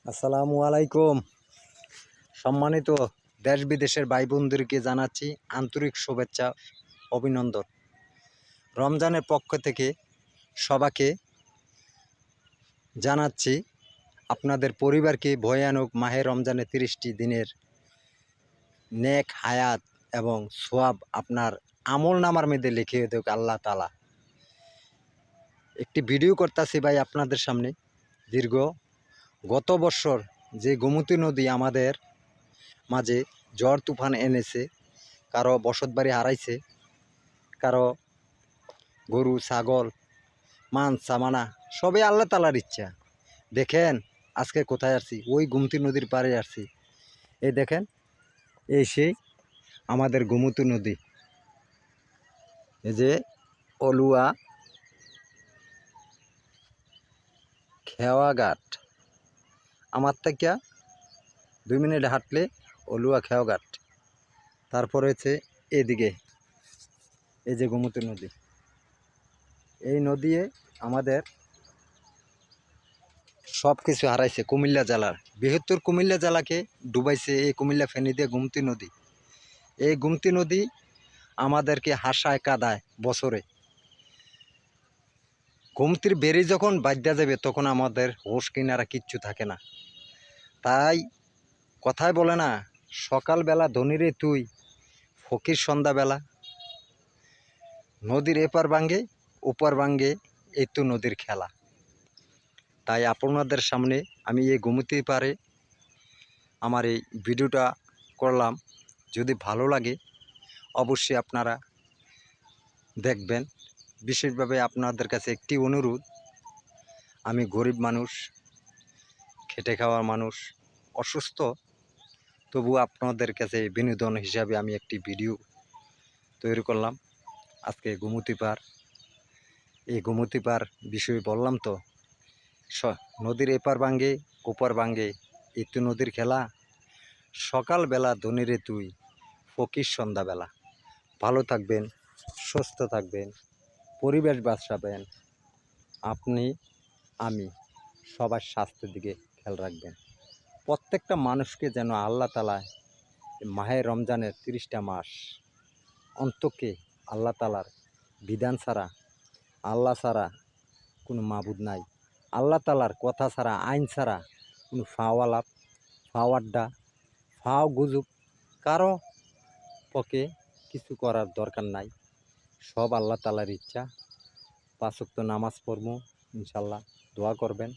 আসসালামু আলাইকুম। সম্মানিত দেশ বিদেশের ভাই বোনদেরকে জানাচ্ছি আন্তরিক শুভেচ্ছা, অভিনন্দন। রমজানের পক্ষ থেকে সবাইকে জানাচ্ছি আপনাদের পরিবারকে ভয়ানক মাহে রমজানের 30টি দিনের নেক হায়াত এবং সোয়াব আপনার আমল নামার মধ্যে লিখিয়ে দেখ আল্লাহ তাআলা। একটি ভিডিও করতেছি ভাই আপনাদের সামনে। গত বছর যে গোমতী নদী আমাদের মাঝে ঝড় তুফান এনেছে, কারো বসতবাড়ি হারাইছে, কারো গরু ছাগল মান সামানা সবই আল্লাহ তাআলার ইচ্ছা। দেখেন আজকে কোথায় আসছি, ওই গোমতী নদীর পাড়ে আসছি। এই দেখেন, এই সেই আমাদের গোমতী নদী। এই যে অলুয়া খেওয়াঘাট, আমার থেকে 2 মিনিট হাঁটলে অলুয়া খেওয়াঘাট। তারপরে হচ্ছে এদিকে এই যে গোমতী নদী। এই নদী আমাদের সব কিছু হারাইছে। কুমিল্লা জেলার বৃহত্তর কুমিল্লা জেলাকে ডুবাইছে এই কুমিল্লা ফেনী দিয়ে গোমতী নদী। এই গোমতী নদী আমাদেরকে হাসায় কাদায় বছরে। গোমতীর বেরি যখন বাদ্যা যাবে তখন আমাদের হোশ কিনারা কিচ্ছু থাকে না। তাই কথায় বলে না, সকালবেলা ধনীরে তুই, ফকির সন্ধ্যাবেলা। নদীর এপার ভাঙ্গে ওপার ভাঙ্গে, এই তো নদীর খেলা। তাই আপনাদের সামনে আমি এই গোমতী পারে আমার এই ভিডিওটা করলাম। যদি ভালো লাগে অবশ্যই আপনারা দেখবেন। বিশেষভাবে আপনাদের কাছে একটি অনুরোধ, আমি গরিব মানুষ, খেটে খাওয়ার মানুষ, অসুস্থ, তবু আপনাদের কাছে বিনোদন হিসাবে আমি একটি ভিডিও তৈরি করলাম। আজকে গোমতী পার, এই গোমতী পার বিষয়ে বললাম তো, নদীর এপার ভাঙ্গে ওপার ভাঙ্গে, এই তো নদীর খেলা। সকালবেলা ধনীরে তুই, ফকির সন্ধ্যাবেলা। ভালো থাকবেন, সুস্থ থাকবেন, পরিবেশ বাঁচাবেন। আপনি আমি সবার স্বাস্থ্যের দিকে খেয়াল রাখবেন। প্রত্যেকটা মানুষকে যেন আল্লাহ তাআলা মাহে রমজানের 30টা মাস অন্তকে আল্লাহ তাআলার বিধান ছাড়া, আল্লাহ ছাড়া কোনো মাবুদ নাই। আল্লাহ তাআলার কথা ছাড়া, আইন ছাড়া কোনো ফাওয়ালাপ, ফাওয়াড্ডা, ফাও গুজব কারো পক্ষে কিছু করার দরকার নাই। সব আল্লাহ তাআলার ইচ্ছা। 5 ওয়াক্ত নামাজ পড়বো ইনশাল্লাহ, দোয়া করবেন।